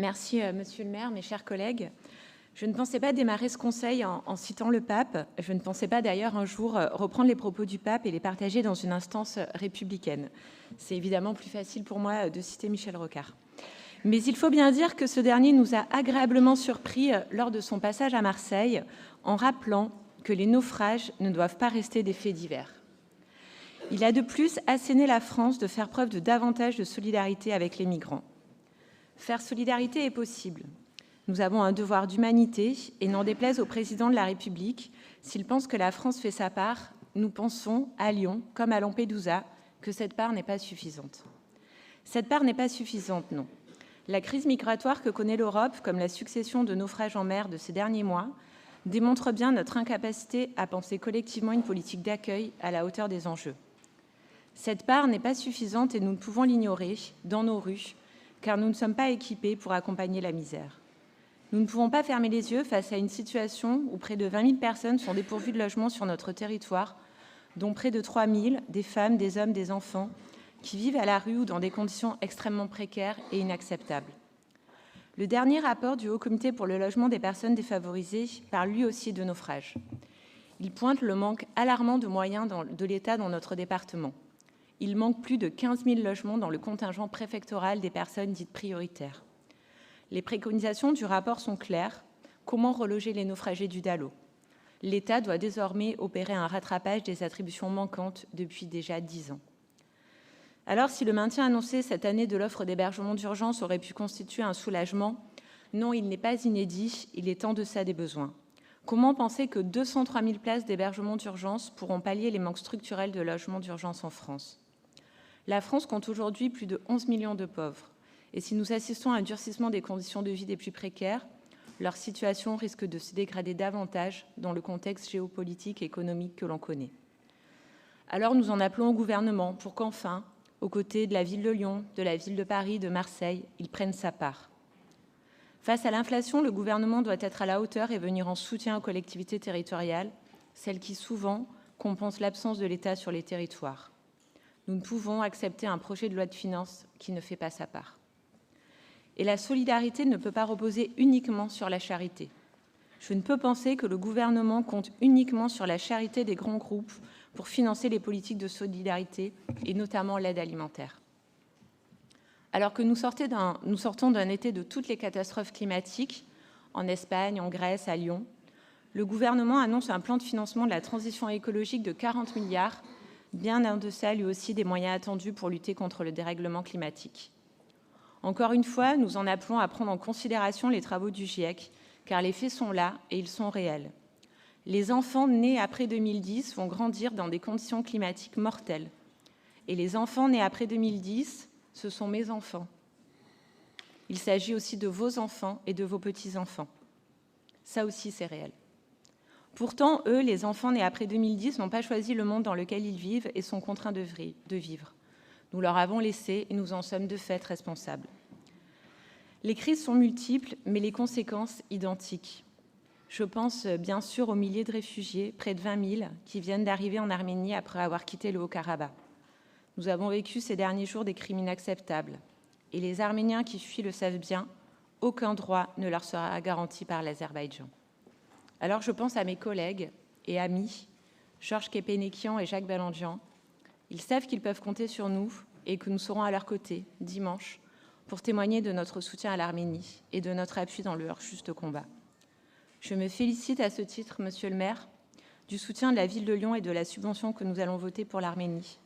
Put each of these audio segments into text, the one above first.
Merci, Monsieur le maire, mes chers collègues. Je ne pensais pas démarrer ce conseil en citant le pape. Je ne pensais pas d'ailleurs un jour reprendre les propos du pape et les partager dans une instance républicaine. C'est évidemment plus facile pour moi de citer Michel Rocard. Mais il faut bien dire que ce dernier nous a agréablement surpris lors de son passage à Marseille en rappelant que les naufrages ne doivent pas rester des faits divers. Il a de plus asséné la France de faire preuve de davantage de solidarité avec les migrants. Faire solidarité est possible. Nous avons un devoir d'humanité et n'en déplaise au président de la République, s'il pense que la France fait sa part, nous pensons, à Lyon comme à Lampedusa, que cette part n'est pas suffisante. Cette part n'est pas suffisante, non. La crise migratoire que connaît l'Europe, comme la succession de naufrages en mer de ces derniers mois, démontre bien notre incapacité à penser collectivement une politique d'accueil à la hauteur des enjeux. Cette part n'est pas suffisante et nous ne pouvons l'ignorer dans nos rues, car nous ne sommes pas équipés pour accompagner la misère. Nous ne pouvons pas fermer les yeux face à une situation où près de 20 000 personnes sont dépourvues de logement sur notre territoire, dont près de 3 000 des femmes, des hommes, des enfants, qui vivent à la rue ou dans des conditions extrêmement précaires et inacceptables. Le dernier rapport du Haut Comité pour le logement des personnes défavorisées parle lui aussi de naufrage. Il pointe le manque alarmant de moyens de l'État dans notre département. Il manque plus de 15 000 logements dans le contingent préfectoral des personnes dites prioritaires. Les préconisations du rapport sont claires. Comment reloger les naufragés du Dalo ? L'État doit désormais opérer un rattrapage des attributions manquantes depuis déjà 10 ans. Alors, si le maintien annoncé cette année de l'offre d'hébergement d'urgence aurait pu constituer un soulagement, non, il n'est pas inédit, il est en deçà des besoins. Comment penser que 203 000 places d'hébergement d'urgence pourront pallier les manques structurels de logements d'urgence en France ? La France compte aujourd'hui plus de 11 millions de pauvres. Et si nous assistons à un durcissement des conditions de vie des plus précaires, leur situation risque de se dégrader davantage dans le contexte géopolitique et économique que l'on connaît. Alors nous en appelons au gouvernement pour qu'enfin, aux côtés de la ville de Lyon, de la ville de Paris, de Marseille, il prenne sa part. Face à l'inflation, le gouvernement doit être à la hauteur et venir en soutien aux collectivités territoriales, celles qui souvent compensent l'absence de l'État sur les territoires. Nous ne pouvons accepter un projet de loi de finances qui ne fait pas sa part. Et la solidarité ne peut pas reposer uniquement sur la charité. Je ne peux penser que le gouvernement compte uniquement sur la charité des grands groupes pour financer les politiques de solidarité et notamment l'aide alimentaire. Alors que nous sortons d'un été de toutes les catastrophes climatiques, en Espagne, en Grèce, à Lyon, le gouvernement annonce un plan de financement de la transition écologique de 40 milliards, bien en deçà lui aussi des moyens attendus pour lutter contre le dérèglement climatique. Encore une fois, nous en appelons à prendre en considération les travaux du GIEC, car les faits sont là et ils sont réels. Les enfants nés après 2010 vont grandir dans des conditions climatiques mortelles. Et les enfants nés après 2010, ce sont mes enfants. Il s'agit aussi de vos enfants et de vos petits-enfants. Ça aussi, c'est réel. Pourtant, eux, les enfants nés après 2010, n'ont pas choisi le monde dans lequel ils vivent et sont contraints de vivre. Nous leur avons laissé et nous en sommes de fait responsables. Les crises sont multiples, mais les conséquences identiques. Je pense bien sûr aux milliers de réfugiés, près de 20 000, qui viennent d'arriver en Arménie après avoir quitté le Haut-Karabakh. Nous avons vécu ces derniers jours des crimes inacceptables. Et les Arméniens qui fuient le savent bien, aucun droit ne leur sera garanti par l'Azerbaïdjan. Alors je pense à mes collègues et amis, Georges Kepenekian et Jacques Balandian. Ils savent qu'ils peuvent compter sur nous et que nous serons à leur côté, dimanche, pour témoigner de notre soutien à l'Arménie et de notre appui dans leur juste combat. Je me félicite à ce titre, Monsieur le maire, du soutien de la ville de Lyon et de la subvention que nous allons voter pour l'Arménie,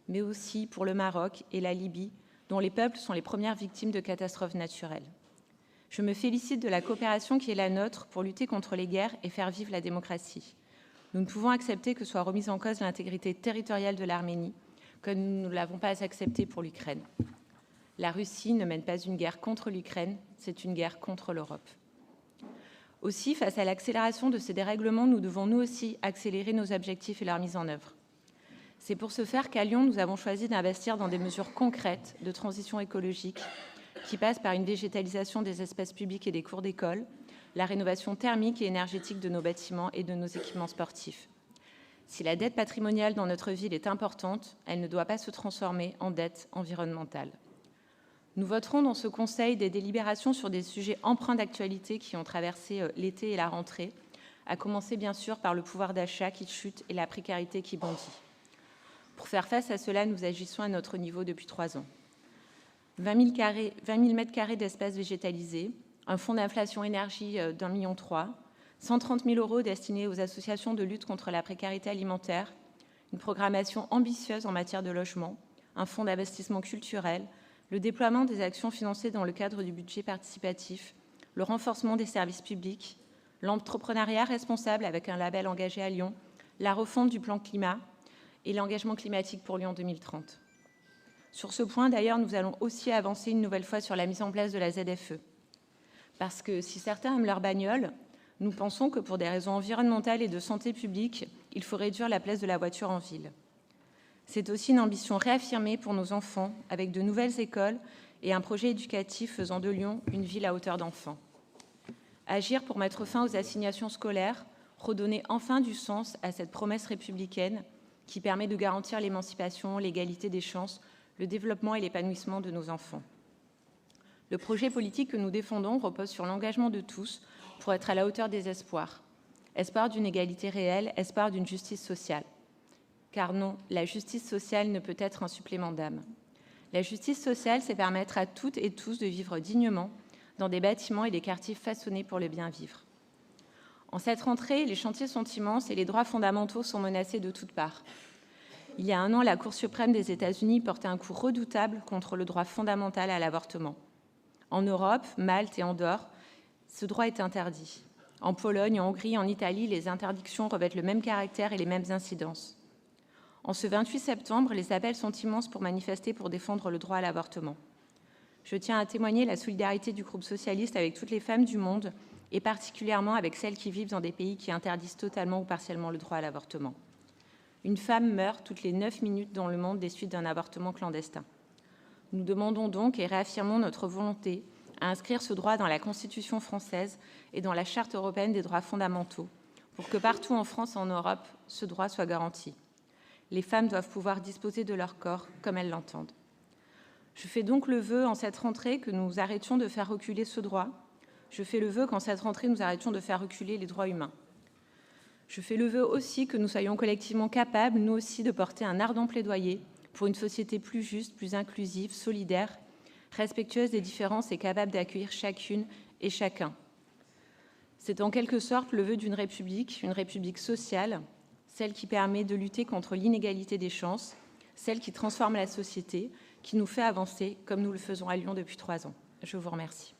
mais aussi pour le Maroc et la Libye, dont les peuples sont les premières victimes de catastrophes naturelles. Je me félicite de la coopération qui est la nôtre pour lutter contre les guerres et faire vivre la démocratie. Nous ne pouvons accepter que soit remise en cause l'intégrité territoriale de l'Arménie, comme nous ne l'avons pas accepté pour l'Ukraine. La Russie ne mène pas une guerre contre l'Ukraine, c'est une guerre contre l'Europe. Aussi, face à l'accélération de ces dérèglements, nous devons nous aussi accélérer nos objectifs et leur mise en œuvre. C'est pour ce faire qu'à Lyon, nous avons choisi d'investir dans des mesures concrètes de transition écologique qui passent par une végétalisation des espaces publics et des cours d'école, la rénovation thermique et énergétique de nos bâtiments et de nos équipements sportifs. Si la dette patrimoniale dans notre ville est importante, elle ne doit pas se transformer en dette environnementale. Nous voterons dans ce Conseil des délibérations sur des sujets empreints d'actualité qui ont traversé l'été et la rentrée, à commencer bien sûr par le pouvoir d'achat qui chute et la précarité qui bondit. Pour faire face à cela, nous agissons à notre niveau depuis 3 ans. 20 000 mètres carrés d'espaces végétalisés, un fonds d'inflation énergie d'1,3 million, 130 000 € destinés aux associations de lutte contre la précarité alimentaire, une programmation ambitieuse en matière de logement, un fonds d'investissement culturel, le déploiement des actions financées dans le cadre du budget participatif, le renforcement des services publics, l'entrepreneuriat responsable avec un label engagé à Lyon, la refonte du plan climat et l'engagement climatique pour Lyon 2030. Sur ce point, d'ailleurs, nous allons aussi avancer une nouvelle fois sur la mise en place de la ZFE. Parce que si certains aiment leur bagnole, nous pensons que pour des raisons environnementales et de santé publique, il faut réduire la place de la voiture en ville. C'est aussi une ambition réaffirmée pour nos enfants, avec de nouvelles écoles et un projet éducatif faisant de Lyon une ville à hauteur d'enfant. Agir pour mettre fin aux assignations scolaires, redonner enfin du sens à cette promesse républicaine qui permet de garantir l'émancipation, l'égalité des chances, le développement et l'épanouissement de nos enfants. Le projet politique que nous défendons repose sur l'engagement de tous pour être à la hauteur des espoirs. Espoir d'une égalité réelle, espoir d'une justice sociale. Car non, la justice sociale ne peut être un supplément d'âme. La justice sociale, c'est permettre à toutes et tous de vivre dignement dans des bâtiments et des quartiers façonnés pour le bien vivre. En cette rentrée, les chantiers sont immenses et les droits fondamentaux sont menacés de toutes parts. Il y a 1 an, la Cour suprême des États-Unis portait un coup redoutable contre le droit fondamental à l'avortement. En Europe, Malte et Andorre, ce droit est interdit. En Pologne, en Hongrie, en Italie, les interdictions revêtent le même caractère et les mêmes incidences. En ce 28 septembre, les appels sont immenses pour manifester pour défendre le droit à l'avortement. Je tiens à témoigner la solidarité du groupe socialiste avec toutes les femmes du monde et particulièrement avec celles qui vivent dans des pays qui interdisent totalement ou partiellement le droit à l'avortement. Une femme meurt toutes les 9 minutes dans le monde des suites d'un avortement clandestin. Nous demandons donc et réaffirmons notre volonté à inscrire ce droit dans la Constitution française et dans la Charte européenne des droits fondamentaux pour que partout en France et en Europe, ce droit soit garanti. Les femmes doivent pouvoir disposer de leur corps comme elles l'entendent. Je fais donc le vœu en cette rentrée que nous arrêtions de faire reculer ce droit. Je fais le vœu qu'en cette rentrée, nous arrêtions de faire reculer les droits humains. Je fais le vœu aussi que nous soyons collectivement capables, nous aussi, de porter un ardent plaidoyer pour une société plus juste, plus inclusive, solidaire, respectueuse des différences et capable d'accueillir chacune et chacun. C'est en quelque sorte le vœu d'une république sociale, celle qui permet de lutter contre l'inégalité des chances, celle qui transforme la société, qui nous fait avancer comme nous le faisons à Lyon depuis 3 ans. Je vous remercie.